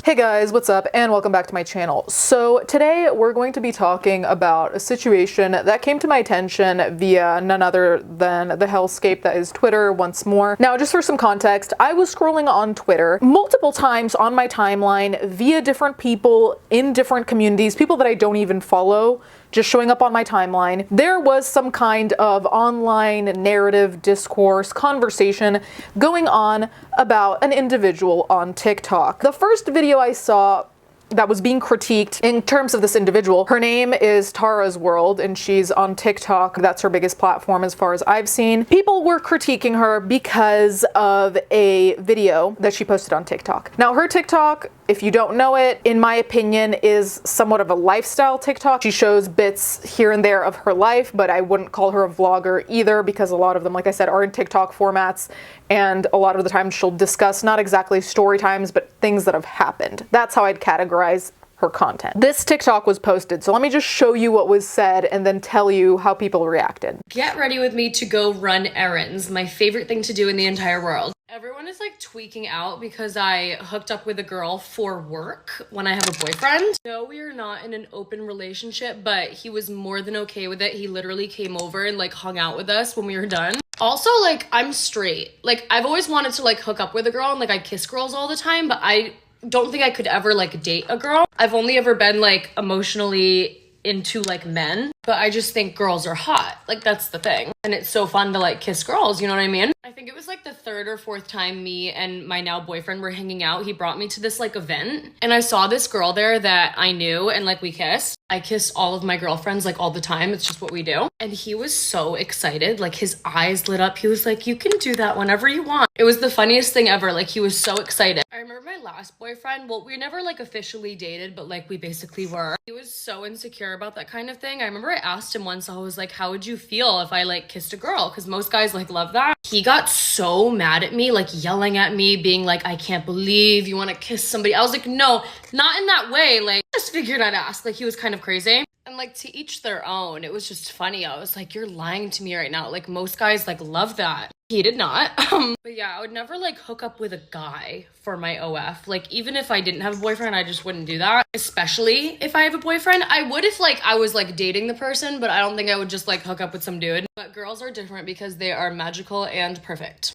Hey guys, what's up and welcome back to my channel. So today we're going to be talking about a situation that came to my attention via none other than the hellscape that is Twitter once more. Now, just for some context, I was scrolling on Twitter multiple times on my timeline via different people in different communities, people that I don't even follow, just showing up on my timeline. There was some kind of online narrative, discourse, conversation going on about an individual on TikTok. The first video I saw that was being critiqued in terms of this individual, her name is Tara's World and she's on TikTok. That's her biggest platform as far as I've seen. People were critiquing her because of a video that she posted on TikTok. Now, her TikTok, if you don't know it, in my opinion, is somewhat of a lifestyle TikTok. She shows bits here and there of her life, but I wouldn't call her a vlogger either because a lot of them, like I said, are in TikTok formats, and a lot of the time she'll discuss not exactly story times, but things that have happened. That's how I'd categorize her content. This TikTok was posted, so let me just show you what was said and then tell you how people reacted. Get ready with me to go run errands. My favorite thing to do in the entire world. Everyone is like tweaking out because I hooked up with a girl for work when I have a boyfriend. No, we are not in an open relationship, but he was more than okay with it. He literally came over and like hung out with us when we were done. Also, like, I'm straight. Like, I've always wanted to like hook up with a girl and like I kiss girls all the time, but I don't think I could ever like date a girl. I've only ever been like emotionally into like men, but I just think girls are hot. Like, that's the thing. And it's so fun to like kiss girls, you know what I mean? I think it was like the third or fourth time me and my now boyfriend were hanging out. He brought me to this like event and I saw this girl there that I knew and like we kissed. I kiss all of my girlfriends like all the time. It's just what we do. And he was so excited. Like, his eyes lit up. He was like, you can do that whenever you want. It was the funniest thing ever. Like, he was so excited. I remember my last boyfriend. Well, we never like officially dated, but like we basically were. He was so insecure about that kind of thing. I remember I asked him once, I was like, how would you feel if I like kissed a girl? Because most guys like love that. He got so mad at me, like yelling at me, being like, I can't believe you want to kiss somebody. I was like, no, not in that way. Like, just figured I'd ask. Like, he was kind of crazy. And like, to each their own. It was just funny. I was like, you're lying to me right now. Like, most guys like love that. He did not. But yeah, I would never like hook up with a guy for my OF. Like, even if I didn't have a boyfriend, I just wouldn't do that. Especially if I have a boyfriend. I would if like I was like dating the person, but I don't think I would just like hook up with some dude. But girls are different because they are magical and perfect.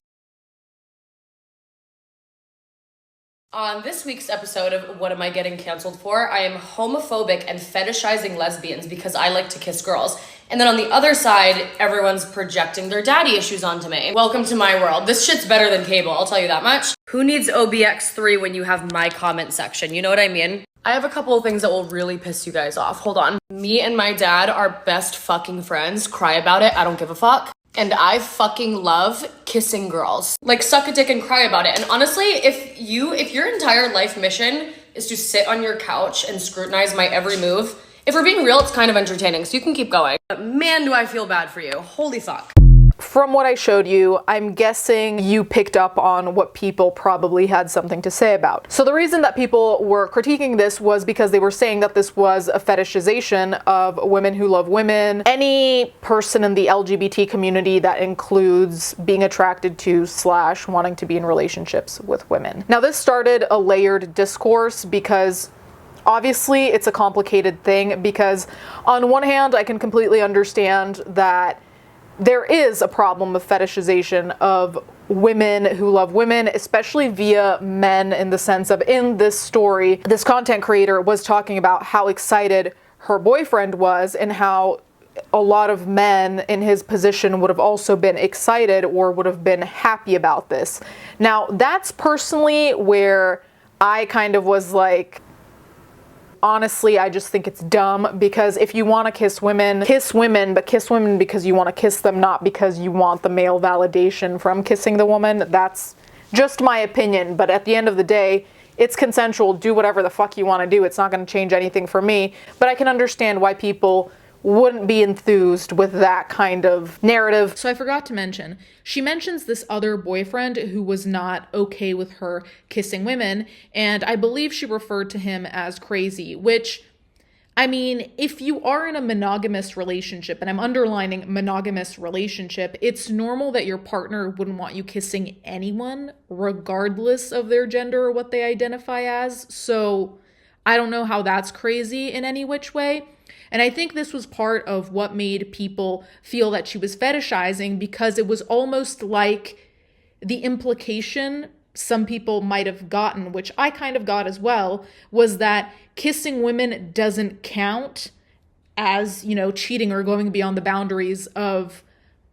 On this week's episode of What Am I Getting Canceled For, I am homophobic and fetishizing lesbians because I like to kiss girls. And then on the other side, everyone's projecting their daddy issues onto me. Welcome to my world. This shit's better than cable, I'll tell you that much. Who needs OBX3 when you have my comment section? You know what I mean? I have a couple of things that will really piss you guys off. Hold on. Me and my dad are best fucking friends. Cry about it. I don't give a fuck. And I fucking love kissing girls. Like, suck a dick and cry about it. And honestly, if your entire life mission is to sit on your couch and scrutinize my every move, if we're being real, it's kind of entertaining, so you can keep going. But man, do I feel bad for you. Holy fuck. From what I showed you, I'm guessing you picked up on what people probably had something to say about. So the reason that people were critiquing this was because they were saying that this was a fetishization of women who love women, any person in the LGBT community that includes being attracted to / wanting to be in relationships with women. Now, this started a layered discourse because obviously it's a complicated thing, because on one hand, I can completely understand that there is a problem of fetishization of women who love women, especially via men, in the sense of, in this story, this content creator was talking about how excited her boyfriend was and how a lot of men in his position would have also been excited or would have been happy about this. Now, that's personally where I kind of was like, honestly, I just think it's dumb, because if you want to kiss women, but kiss women because you want to kiss them, not because you want the male validation from kissing the woman. That's just my opinion, but at the end of the day, it's consensual. Do whatever the fuck you want to do. It's not going to change anything for me, but I can understand why people wouldn't be enthused with that kind of narrative. So I forgot to mention, she mentions this other boyfriend who was not okay with her kissing women, and I believe she referred to him as crazy, which I mean, if you are in a monogamous relationship, and I'm underlining monogamous relationship, it's normal that your partner wouldn't want you kissing anyone, regardless of their gender or what they identify as. So I don't know how that's crazy in any which way. And I think this was part of what made people feel that she was fetishizing, because it was almost like the implication some people might have gotten, which I kind of got as well, was that kissing women doesn't count as, cheating or going beyond the boundaries of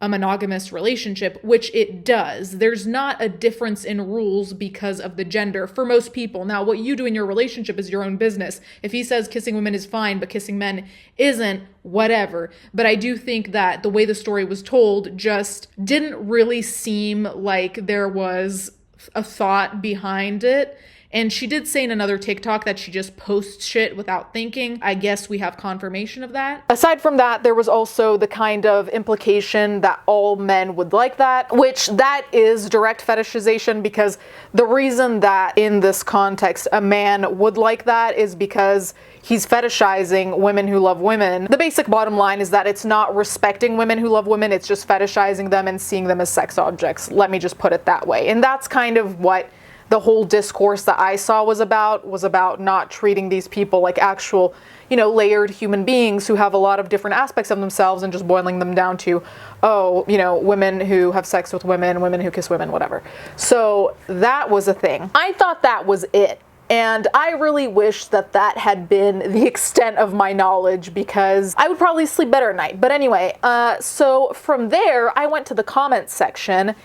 a monogamous relationship, which it does. There's not a difference in rules because of the gender for most people. Now, what you do in your relationship is your own business. If he says kissing women is fine, but kissing men isn't, whatever. But I do think that the way the story was told just didn't really seem like there was a thought behind it. And she did say in another TikTok that she just posts shit without thinking. I guess we have confirmation of that. Aside from that, there was also the kind of implication that all men would like that, which that is direct fetishization, because the reason that in this context a man would like that is because he's fetishizing women who love women. The basic bottom line is that it's not respecting women who love women, it's just fetishizing them and seeing them as sex objects. Let me just put it that way. And that's kind of what the whole discourse that I saw was about not treating these people like actual, layered human beings who have a lot of different aspects of themselves, and just boiling them down to, women who have sex with women, women who kiss women, whatever. So that was a thing. I thought that was it. And I really wish that that had been the extent of my knowledge, because I would probably sleep better at night. But anyway, so from there, I went to the comments section,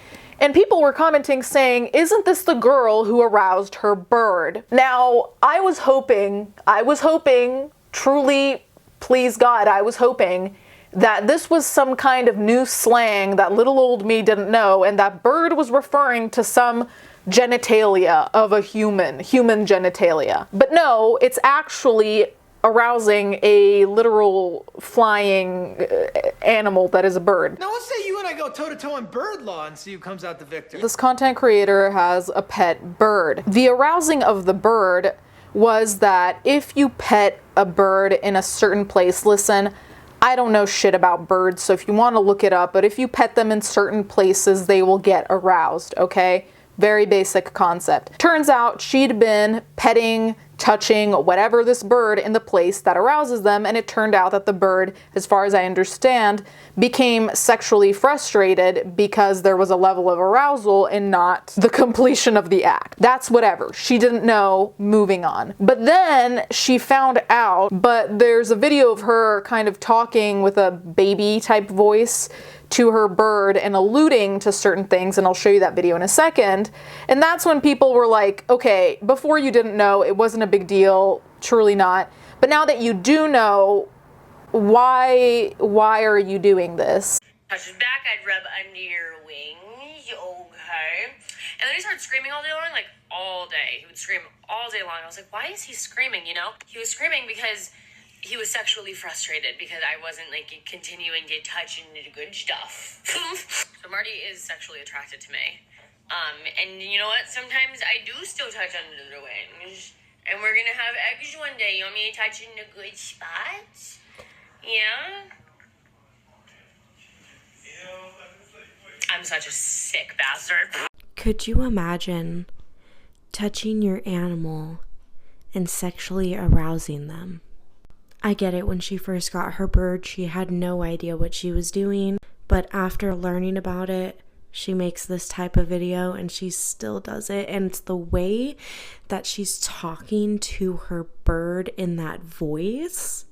and people were commenting saying, isn't this the girl who aroused her bird? Now, I was hoping, truly, please God, I was hoping that this was some kind of new slang that little old me didn't know, and that bird was referring to some genitalia of a human genitalia. But no, it's actually arousing a literal flying animal that is a bird. Now let's say you and I go toe-to-toe in bird law and see who comes out the victor. This content creator has a pet bird. The arousing of the bird was that if you pet a bird in a certain place, listen, I don't know shit about birds, so if you want to look it up, but if you pet them in certain places, they will get aroused, okay? Very basic concept. Turns out she'd been petting, touching, whatever, this bird in the place that arouses them, and it turned out that the bird, as far as I understand, became sexually frustrated because there was a level of arousal and not the completion of the act. That's whatever. She didn't know, moving on. But then she found out, but there's a video of her kind of talking with a baby type voice to her bird and alluding to certain things, and I'll show you that video in a second. And that's when people were like, okay, before you didn't know, it wasn't a big deal, truly not. But now that you do know, why are you doing this? Touch his back, I'd rub under your wings, okay? And then he started screaming all day long, like all day. He would scream all day long. I was like, why is he screaming, He was screaming because he was sexually frustrated because I wasn't continuing to touch and do good stuff. So Marty is sexually attracted to me. And you know what? Sometimes I do still touch under the wings. And we're gonna have eggs one day. You want me to touch in the good spots? Yeah? I'm such a sick bastard. Could you imagine touching your animal and sexually arousing them? I get it, when she first got her bird, she had no idea what she was doing, but after learning about it, she makes this type of video and she still does it. And it's the way that she's talking to her bird in that voice,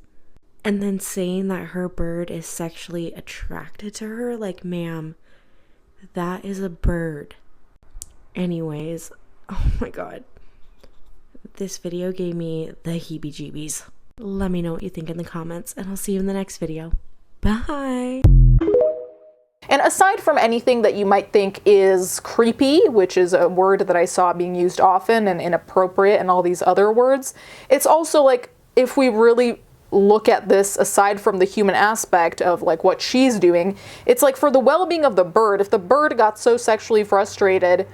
and then saying that her bird is sexually attracted to her. Like, ma'am, that is a bird. Anyways, oh my god, this video gave me the heebie-jeebies. Let me know what you think in the comments, and I'll see you in the next video. Bye! And aside from anything that you might think is creepy, which is a word that I saw being used often, and inappropriate, and all these other words, it's also like, if we really look at this aside from the human aspect of like what she's doing, it's like for the well-being of the bird, if the bird got so sexually frustrated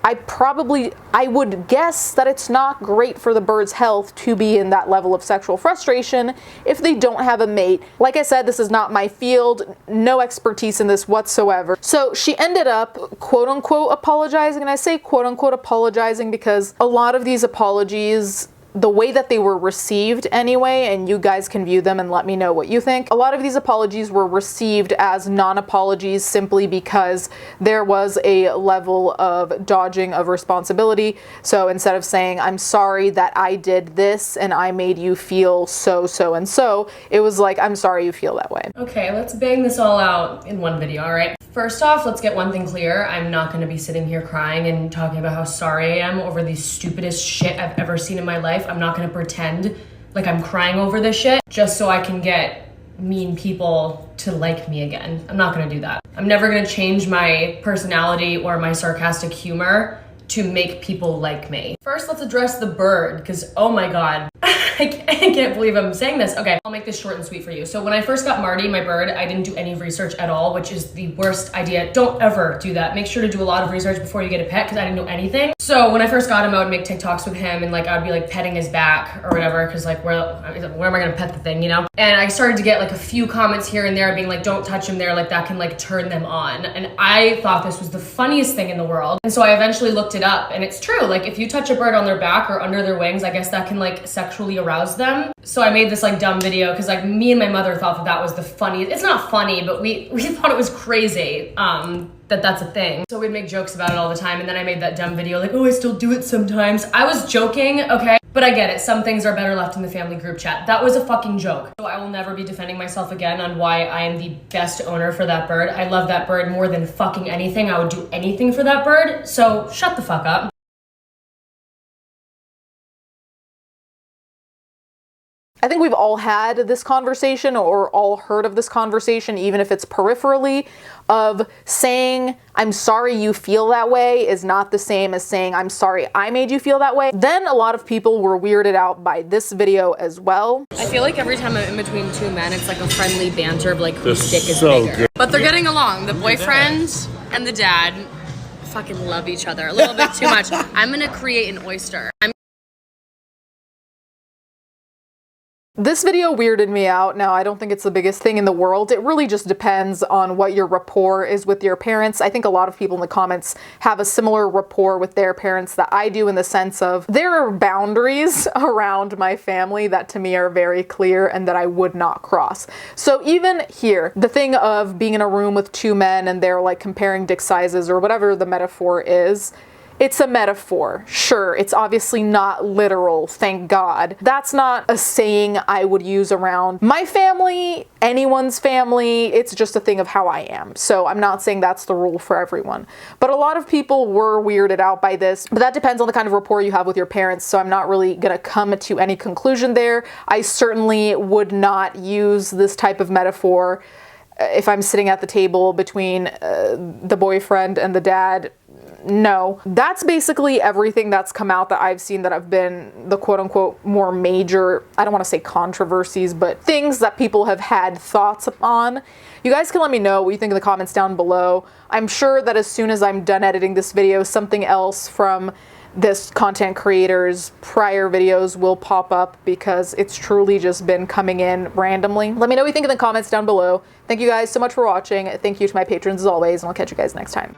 I would guess that it's not great for the bird's health to be in that level of sexual frustration if they don't have a mate. Like I said, this is not my field, no expertise in this whatsoever. So she ended up quote unquote apologizing, and I say quote unquote apologizing because a lot of these apologies, the way that they were received anyway, and you guys can view them and let me know what you think. A lot of these apologies were received as non-apologies simply because there was a level of dodging of responsibility. So instead of saying, I'm sorry that I did this and I made you feel so, and so, it was like, I'm sorry you feel that way. Okay, let's bang this all out in one video, all right? First off, let's get one thing clear. I'm not gonna be sitting here crying and talking about how sorry I am over the stupidest shit I've ever seen in my life. I'm not gonna pretend like I'm crying over this shit just so I can get mean people to like me again. I'm not gonna do that. I'm never gonna change my personality or my sarcastic humor to make people like me. First, let's address the bird, because oh my God, I can't believe I'm saying this. Okay, I'll make this short and sweet for you. So when I first got Marty, my bird, I didn't do any research at all, which is the worst idea. Don't ever do that. Make sure to do a lot of research before you get a pet, because I didn't know anything. So when I first got him, I would make TikToks with him, and like I would be like petting his back or whatever, because like where am I gonna pet the thing, you know? And I started to get like a few comments here and there being like, don't touch him there, like that can like turn them on. And I thought this was the funniest thing in the world. And so I eventually looked it up, and it's true. Like if you touch a bird on their back or under their wings, I guess that can like sexually arouse them. So I made this like dumb video because like me and my mother thought that was the funniest. It's not funny, but we thought it was crazy that's a thing. So we'd make jokes about it all the time. And then I made that dumb video like, oh, I still do it sometimes. I was joking, okay? But I get it. Some things are better left in the family group chat. That was a fucking joke. So I will never be defending myself again on why I am the best owner for that bird. I love that bird more than fucking anything. I would do anything for that bird. So shut the fuck up. I think we've all had this conversation or all heard of this conversation, even if it's peripherally, of saying, I'm sorry you feel that way is not the same as saying, I'm sorry I made you feel that way. Then a lot of people were weirded out by this video as well. I feel like every time I'm in between two men, it's like a friendly banter of like whose dick is bigger. Good. But they're getting along. The boyfriend and the dad fucking love each other a little bit too much. I'm gonna create an oyster. This video weirded me out. Now, I don't think it's the biggest thing in the world. It really just depends on what your rapport is with your parents. I think a lot of people in the comments have a similar rapport with their parents that I do, in the sense of there are boundaries around my family that to me are very clear and that I would not cross. So even here, the thing of being in a room with two men and they're like comparing dick sizes or whatever the metaphor is, it's a metaphor. Sure, it's obviously not literal, thank God. That's not a saying I would use around my family, anyone's family. It's just a thing of how I am. So I'm not saying that's the rule for everyone. But a lot of people were weirded out by this. But that depends on the kind of rapport you have with your parents. So I'm not really gonna come to any conclusion there. I certainly would not use this type of metaphor if I'm sitting at the table between the boyfriend and the dad. No. That's basically everything that's come out that I've seen that have been the quote-unquote more major, I don't want to say controversies, but things that people have had thoughts on. You guys can let me know what you think in the comments down below. I'm sure that as soon as I'm done editing this video, something else from this content creator's prior videos will pop up, because it's truly just been coming in randomly. Let me know what you think in the comments down below. Thank you guys so much for watching. Thank you to my patrons as always, and I'll catch you guys next time.